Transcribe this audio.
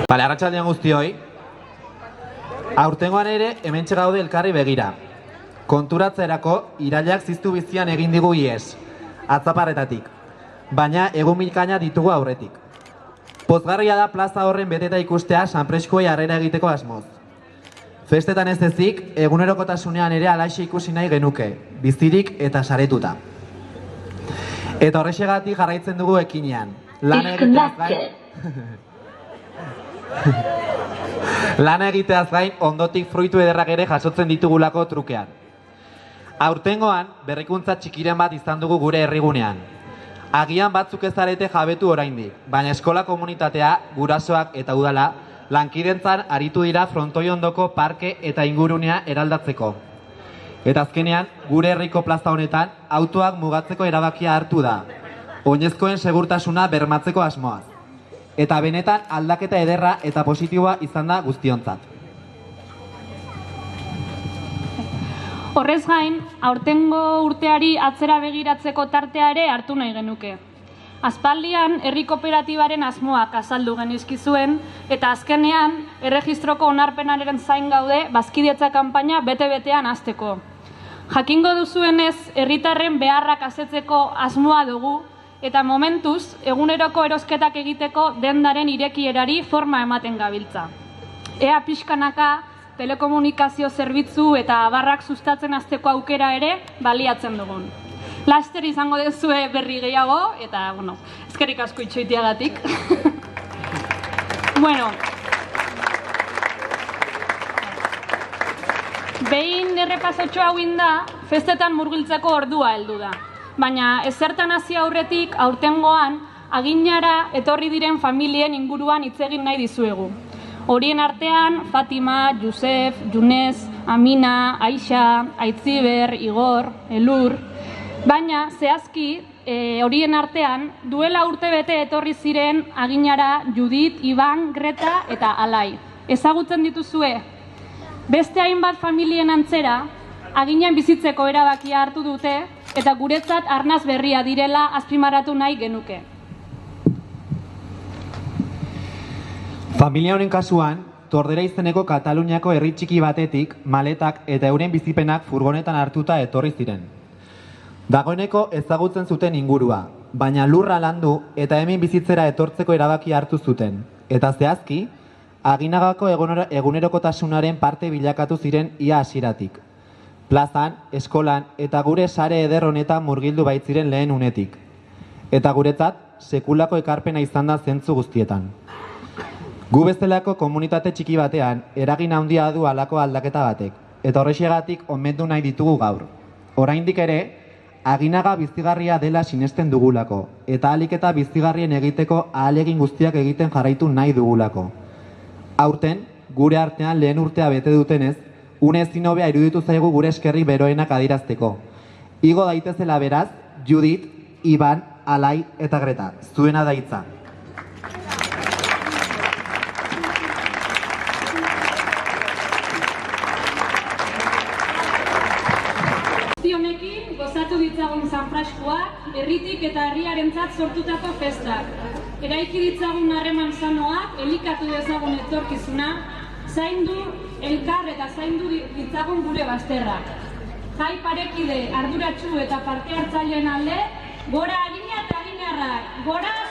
Arratsaldean guztioi. Aurtengoan ere hementxe gaude elkarri begira. Konturatzerako irailak ziztu bizian egin digu ies, atzaparretatik. Baina egun milkaina ditugu aurretik. Pozgarria da plaza horren beteta ikustea sanpreskoei harrera egiteko asmoz. Festetan ez ezik, egunerokotasunean ere alaxe ikusi nahi genuke, bizirik eta saretuta. Eta horrexegatik jarraitzen dugu ekinean. Lana egiteaz gain ondotik fruitu ederrak ere jasotzen ditugulako trukean. Aurtengoan berrikuntza txikiren bat izan dugu gure herrigunean. Agian batzuk ez zarete jabetu oraindik, baina eskola komunitatea, gurasoak eta udala lankidentzan aritu dira frontoi ondoko parke eta ingurunea eraldatzeko. Eta azkenean, gure herriko plaza honetan autoak mugatzeko erabakia hartu da, oinezkoen segurtasuna bermatzeko asmoaz. Eta benetan aldaketa ederra eta positiboa izan da guztiontzat. Horrez gain, aurtengo urteari atzera begiratzeko tartea ere hartu nahi genuke. Aspaldian, herri kooperatibaren asmoak azaldu genizkizuen, eta azkenean, erregistroko onarpenaren zain gaude bazkidetza kanpaina bete-betean hasteko. Jakingo duzuenez, herritarren beharrak asetzeko asmoa dugu, eta momentuz, eguneroko erosketak egiteko dendaren irekierari forma ematen gabiltza. Ea pixkanaka, telekomunikazio zerbitzu eta abarrak sustatzen hasteko aukera ere baliatzen dugun. Laster izango dezue berri gehiago, eta, eskerrik asko itxoitiagatik. Behin errepasotxo hauin da, festetan murgiltzeko ordua heldu da. Baina ezertan hasi aurretik aurtengoan aginara etorri diren familien inguruan hitz egin nahi dizuegu. Horien artean Fatima, Josef, Junez, Amina, Aixa, Aitziber, Igor, Elur. Baina zehazki horien artean duela urtebete etorri ziren aginara Judit, Iban, Greta eta Alai. Ezagutzen dituzue? Beste hainbat familien antzera aginan bizitzeko erabakia hartu dute eta guretzat arnaz berria direla azpimarratu nahi genuke. Familia honen kasuan, Tordera izeneko Kataluniako herri txiki batetik maletak eta euren bizipenak furgonetan hartuta etorri ziren. Dagoeneko ezagutzen zuten ingurua, baina lurra landu eta hemen bizitzera etortzeko erabakia hartu zuten. Eta zehazki, Aginagako egunerokotasunaren parte bilakatu ziren ia hasieratik. Plazan, eskolan eta gure sare eder honetan murgildu baitziren lehen unetik. Eta guretzat, sekulako ekarpena izan da zentzu guztietan. Gu bezalako komunitate txiki batean, eragin handia du halako aldaketa batek, eta horrexegatik omendu nahi ditugu gaur. Oraindik ere, Aginaga bizigarria dela sinesten dugulako, eta ahalik eta bizigarrien egiteko ahalegin guztiak egiten jarraitu nahi dugulako. Aurten, gure artean lehen urtea bete dutenez, une ezin hobea iruditu zaigu gure eskerri beroenak adierazteko. Igo daitezela beraz, Judit, Iban, Alai eta Greta, zuena da hitza. Honekin gozatu ditzagun sanfraskoak, herritik eta herriarentzat sortutako festak. Eraiki ditzagun harreman sanoak, elikatu dezagun etorkizuna, zaindu elkar eta zaindu ditzagun gure bazterrak. Jai parekide, arduratsu eta parte hartzaileen alde, gora agina eta aginarrak, gora!